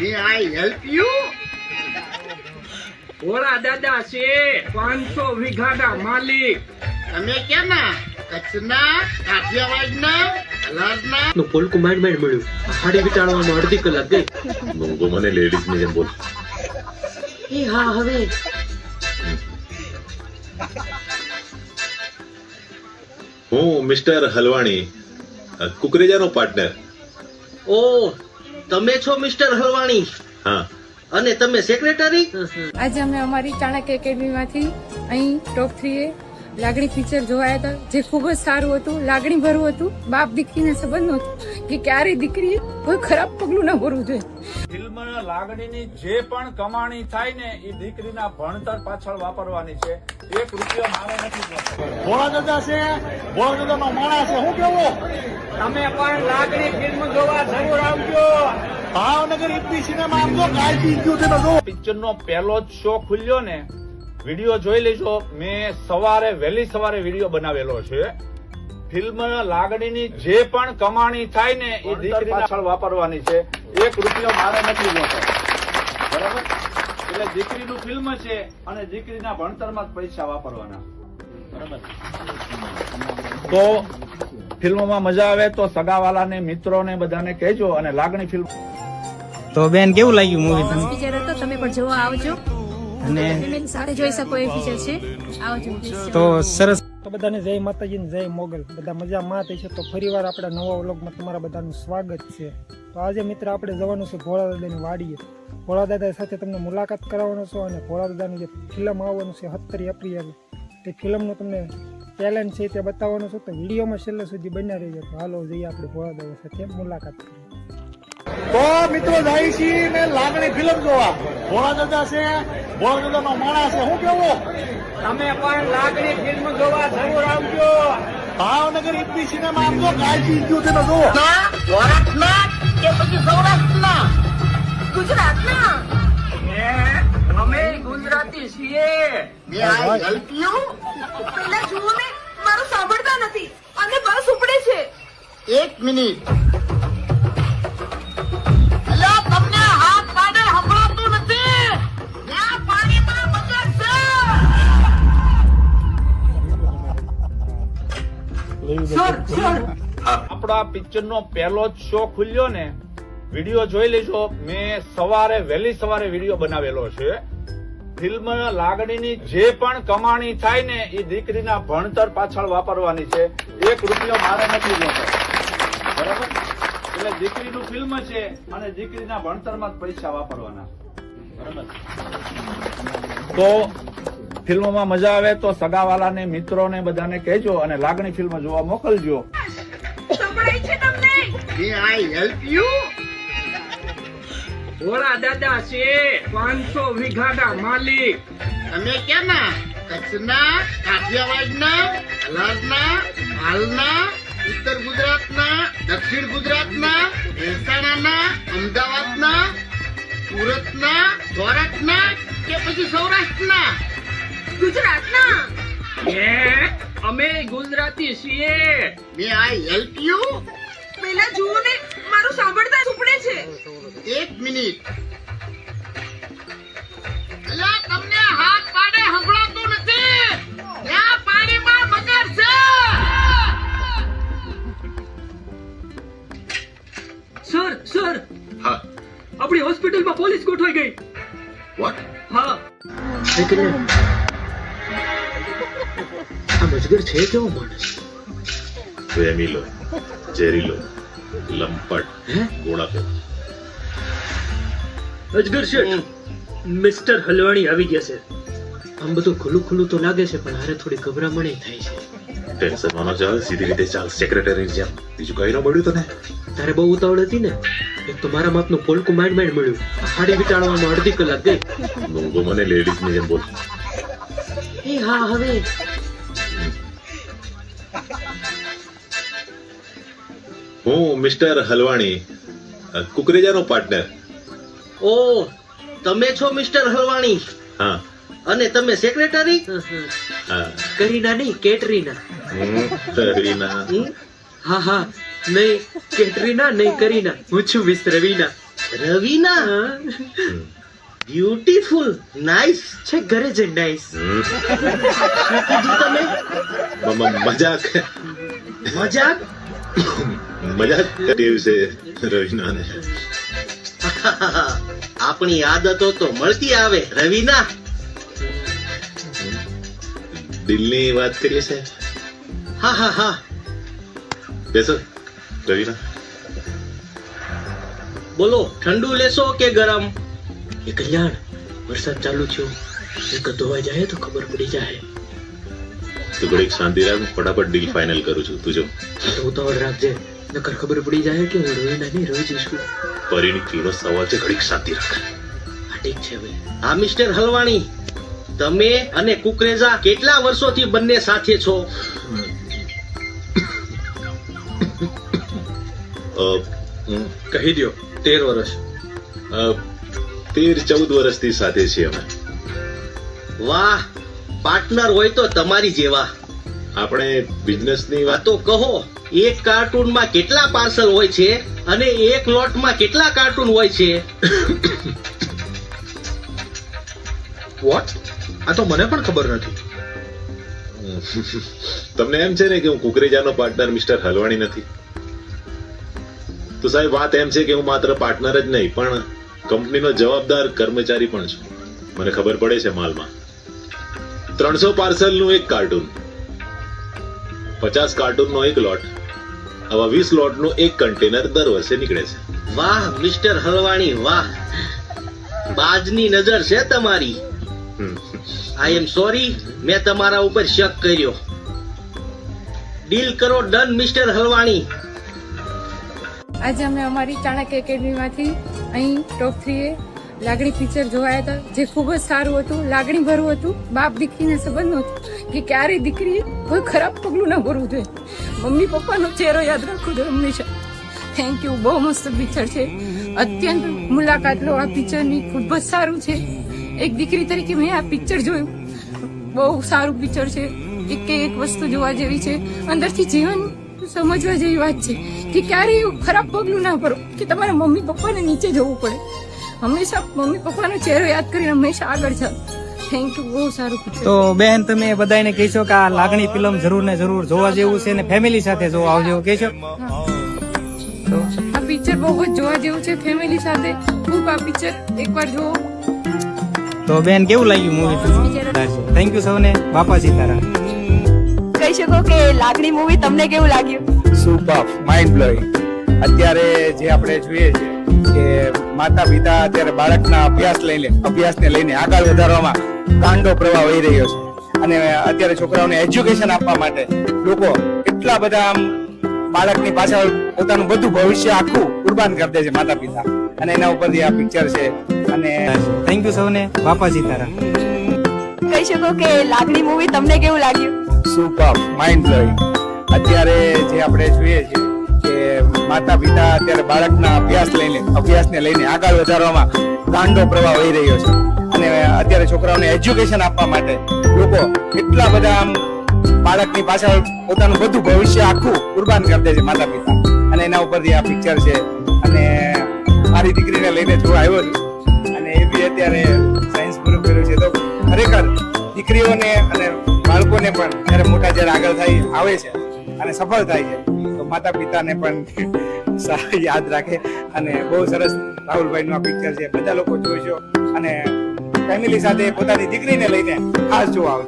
May I help you? ઓલા દાદા છે 500 વીઘાના માલિક. તમે ક્યાંના? કચ્છના, કાઠિયાવાડના, અલારના? નું પોલકું માંડ મળ્યું. હાડી વિટાળવામાં અડધી કલાક ગઈ. મૂંગો મને લેડીઝ ની જેમ બોલ. એ હા હવે હું મિસ્ટર હલવાણી, કુકરેજાનો પાર્ટનર. ઓ તમે છો મિસ્ટર હલવાણી હા, અને તમે સેક્રેટરી? આજે અમે અમારી ચાણક્ય એકેડમીમાંથી અહીં ટોપ 3 એ લાગણી પિક્ચર જોવાયા હતા, જે ખૂબ જ સારું હતું, લાગણી ભરવું હતું. બાપ દીકરીના સંબંધ હતું કે ક્યારે દીકરીએ કોઈ ખરાબ પગલું ન ભરવું જોઈએ. ફિલ્મ લાગણીની જે પણ કમાણી થાય ને એ દીકરીના ભણતર પાછળ વાપરવાની છે. 1 રૂપિયો મારે નથી જોતો. ભોળા દાદા છે, ભોળા દાદાનો માણસ છે. શું કેવું? તમે પણ લાગણી ફિલ્મ જોવા જરૂર આવજો. ભાવનગર ઇપી સિનેમા આવજો. કાલથી ગયું છે તો પિક્ચર નો પહેલો જ શો ખુલ્યો ને, વિડીયો જોઈ લેજો. મેં વહેલી સવારે વિડીયો બનાવેલો છે. ફિલ્મ લાગણીની જે પણ કમાણી થાય ને એ દીકરી પાછળ વાપરવાની છે. 1 રૂપિયો મારે નથી જોતો. બરાબર? એટલે દીકરીનું ફિલ્મ છે અને દીકરીના ભણતરમાં જ પૈસા વાપરવાના. બરાબર? તો ફિલ્મમાં મજા આવે તો સગાવાલાને, મિત્રોને બધાને કહેજો. અને લાગણી ફિલ્મ તો બેન કેવું લાગ્યું મૂવી તમને? પિક્ચર હતો, તમે પણ જોવા આવજો. અને ફેમિલી સાથે જોઈ શકો એ પિક્ચર છે. આવજો. તો સરસ. તો બધાને જય માતાજી ને જય મોગલ. બધા મજામાં છે. તો ફરીવાર આપણા નવા વ્લોગમાં તમારા બધાનું સ્વાગત છે. તો આજે મિત્ર આપણે જવાનું છે ભોળા દાદાની વાડીએ. ભોળા દાદા સાથે તમને મુલાકાત કરાવવાનો છો અને ભોળા દાદાની જે ફિલ્મ આવવાનું છે 17 એપ્રિલે, તે ફિલ્મનું તમને ટેલેન્ટ છે તે બતાવવાનું છે. તો વિડીયોમાં છેલ્લે સુધી બન્યા રહેજો. તો હાલો જઈએ આપણે ભોળા દાદા સાથે મુલાકાત કરીએ. તો મિત્રો જાય છીએ ને લાગણી ફિલ્મ જોવા. ભોળા દાદા છે, ભોળા દાદાનો માણસ છે. શું કેવું? તમે પણ લાગણી ફિલ્મ જોવા જરૂર આવજો. ભાવનગર ઇપી સિનેમા આવજો. કાલથી ગયું છે તો ભારતના કે પછી સૌરાષ્ટ્રના? ગુજરાતના અમે ગુજરાતી છીએ. May I help you? પેલા જુઓ ને, મારું સાંભળતા નથી અને બસ ઉપડે છે. 1 મિનિટ. અલા, તમને હાથ પાડે સંભળાતું નથી? ત્યાં પાણીમાં મગર છે. આપણા પિક્ચર નો પહેલો જ શો ખુલ્યો ને, વિડીયો જોઈ લેજો. મેં વહેલી સવારે વિડીયો બનાવેલો છે. ફિલ્મ લાગણીની જે પણ કમાણી થાય ને એ દીકરીના ભણતર પાછળ વાપરવાની છે. 1 રૂપિયો મારે નથી જોતો. બરાબર? એટલે દીકરીનું ફિલ્મ છે અને દીકરીના ભણતરમાં જ પૈસા વાપરવાના. બરાબર? તો ફિલ્મમાં મજા આવે તો સગાવાલાને, મિત્રોને બધાને કહેજો અને લાગણી ફિલ્મ જોવા મોકલજો. સંભળાય છે તમને? May I help you? ઓલા દાદા છે 500 વીઘાના માલિક. તમે ક્યાંના? કચ્છના, કાઠિયાવાડના, અલારના, હાલના, ઉત્તર ગુજરાતના, દક્ષિણ ગુજરાતના, મહેસાણાના, અમદાવાદના, સુરતના, સૌરાષ્ટ્રના કે પછી સૌરાષ્ટ્રના? ગુજરાતના. અમે ગુજરાતી છીએ. May I help you? પેલા જુઓ ને, મારું સાંભળતા જ ઉપડે છે. 1 મિનિટ. અલા, તમને હાથ પાડે સંભળાતું નથી? ત્યાં પાણીમાં મગર છે. સર હા. આપણી હોસ્પિટલમાં પોલીસ ગોઠવાઈ ગઈ. વોટ? હા એટલે આ મજગર છે કેવો માણસ? વેમીલો, ઝેરીલો, લંપટ, ગોળાફેર. અજગર શેઠ, મિસ્ટર હલવાણી આવી ગયા છે. આમ બધું ખુલ્લું તો લાગે છે, પણ હારે થોડી ગભરામણ થાય છે. ટેન્શન માં ન ચાલ, સીધી રીતે ચાલ. સેક્રેટરી જેમ. બીજું કઈ ન મળ્યું તને? તારે બહુ ઉતાવળ હતી ને. એક તો મારા માપનું પોલકું માંડ મળ્યું. હાડી વિટાળવામાં અડધી કલાક ગઈ. મૂંગો મને લેડીઝ ની જેમ બોલ. એ હા હવે હું મિસ્ટર હલવાણી, કુકરેજાનો પાર્ટનર. ઓ તમે છો મિસ્ટર હલવાણી હા, અને તમે સેક્રેટરી? હા. કરીના નહીં, કેટરીના. રીના. હા નહીં કેટરીના, નહીં કરીના. હું છું મિસ રવીના. રવિના બ્યુટીફુલ નાઇસ છે ઘરે જ નાઈસ. કીધું તમે મજાક મજાક મજાક કર્યું છે રવિનાને. આપણી આદતો તો મળતી આવે રવિના. દિલની વાત કરીએ છે. હા હા હા બેસો રવિના. બોલો ઠંડુ લેશો કે ગરમ? એ કલ્યાણ, વરસાદ ચાલુ થયો, એક ધોવાઈ જાય તો ખબર પડી જાય. તું ઘડીક શાંતિ રાખ, ફટાફટ ડીલ ફાઇનલ કરું છું. તું જો આ તો ઉતાવળ રાખજે, નકર ખબર પડી જાય કે હું રવિના નહીં રવિ જઈશું. પરીની ફીનો સવાલ છે, ઘડીક શાંતિ રાખ. હા ઠીક છે ભાઈ. હા મિસ્ટર હલવાણી, તમે અને કુકરેજા કેટલા વર્ષોથી બંને સાથે છો? કહી દો 13 વર્ષ. 13-14 વર્ષથી સાથે છીએ અમે. વાહ, પાર્ટનર હોય તો તમારી જેવા. આપણે બિઝનેસની આ વાત તો કહો, એક કાર્ટૂનમાં કેટલા પાર્સલ હોય છે અને એક લોટમાં કેટલા કાર્ટૂન હોય છે? વોટ? આ તો મને પણ ખબર નથી. તમને એમ છે ને કે હું કુકરેજાનો પાર્ટનર મિસ્ટર હલવાણી નથી? તો સાહેબ વાત એમ છે કે હું માત્ર પાર્ટનર જ નહીં પણ કંપનીનો જવાબદાર કર્મચારી પણ છું. મને ખબર પડે છે માલમાં 300 પાર્સલનું એક કાર્ટૂન, 50 કાર્ટૂનનો એક લોટ, આવા 20 લોટનું એક કન્ટેનર દર વર્ષે નીકળે છે. વાહ મિસ્ટર હલવાણી વાહ, બાજની નજર છે તમારી. આઈ એમ સોરી, મેં તમારા ઉપર શક કર્યો. ડીલ કરો ડન મિસ્ટર હલવાણી. આજે અમે અમારી ચાણક્ય એકેડમીમાંથી અહીં ટોપ 3 એ લાગણી પિક્ચર જોવાયા હતા, જે ખૂબ જ સારું હતું, લાગણી ભરવું હતું. બાપ દીકરીના સંબંધ હતું કે ક્યારેય દીકરીએ કોઈ ખરાબ પગલું ના ભરવું જોઈએ. મમ્મી પપ્પાનો ચહેરો યાદ રાખવો જોઈએ હંમેશા. થેન્ક યુ, બહુ મસ્ત પિક્ચર છે. અત્યંત મુલાકાત લો આ પિક્ચરની, ખૂબ જ સારું છે. એક દીકરી તરીકે મેં આ પિક્ચર જોયું, બહુ સારું પિક્ચર છે. એક વસ્તુ જોવા જેવી છે, અંદરથી જીવન સમજવા જેવી વાત છે કે ક્યારેય એવું ખરાબ પગલું ના ભરો કે તમારા મમ્મી પપ્પાને નીચે જવું પડે. હંમેશા મમ્મી પપ્પાનો ચહેરો યાદ કરીને હંમેશા આગળ જાઓ. થેન્ક યુ, બહુ સારું પિક્ચર. તો બેન તમે બધાને કહેશો કે આ લાગણી ફિલ્મ જરૂર ને જરૂર જોવા જેવું છે ને ફેમિલી સાથે જોવા આવજો કહેશો? આ પિક્ચર બહુ જ જોવા જેવું છે, ફેમિલી સાથે ખૂબ આ પિક્ચર એકવાર જુઓ. તો બેન કેવું લાગ્યું મૂવી? થેન્ક યુ સૌને. બાપા સીતારામ. કહી શકો કે લાગણી મૂવી તમને કેવું લાગ્યું? Super, mind blowing. અત્યારે જે આપણે જોઈએ છે કે માતા પિતા અત્યારે બાળકના અભ્યાસને લઈને આગળ વધારવામાં કાંડો પ્રવાહ વહી રહ્યો છે, અને અત્યારે છોકરાઓને એજ્યુકેશન આપવા માટે લોકો કેટલા બધા આમ બાળકની પાછળ પોતાનું બધું ભવિષ્ય આખું કુરબાન કરી દે છે માતા પિતા, અને એના ઉપરથી આ પિક્ચર છે. અને થેન્ક યુ સૌને. બાપા સીતારામ. કહી શકો કે લાગણી મૂવી તમને કેવું લાગ્યું? Super, mind blowing. અત્યારે જે આપણે જોઈએ છે કે માતા પિતા અત્યારે બાળકના અભ્યાસને લઈને આગળ વધારવામાં કાંડો પ્રવાહ વહી રહ્યો છે, અને અત્યારે છોકરાઓને એજ્યુકેશન આપવા માટે લોકો કેટલા બધા આમ બાળકની પાછળ પોતાનું બધું ભવિષ્ય આખું કુરબાન કરી દે છે માતા પિતા, અને એના ઉપરથી આ પિક્ચર છે. અને મારી દીકરીને લઈને જોવા આવ્યો છું, અને એ બી અત્યારે સાયન્સ પૂરું કર્યું છે. તો ખરેખર દીકરીઓને અને બાળકોને પણ જ્યારે આગળ થાય આવે છે અને સફળ થાય છે તો માતા પિતાને પણ યાદ રાખે. અને બહુ સરસ રાહુલભાઈનું આ પિક્ચર છે, બધા લોકો જોઈજો અને ફેમિલી સાથે પોતાની દીકરીને લઈને ખાસ જોવા આવે.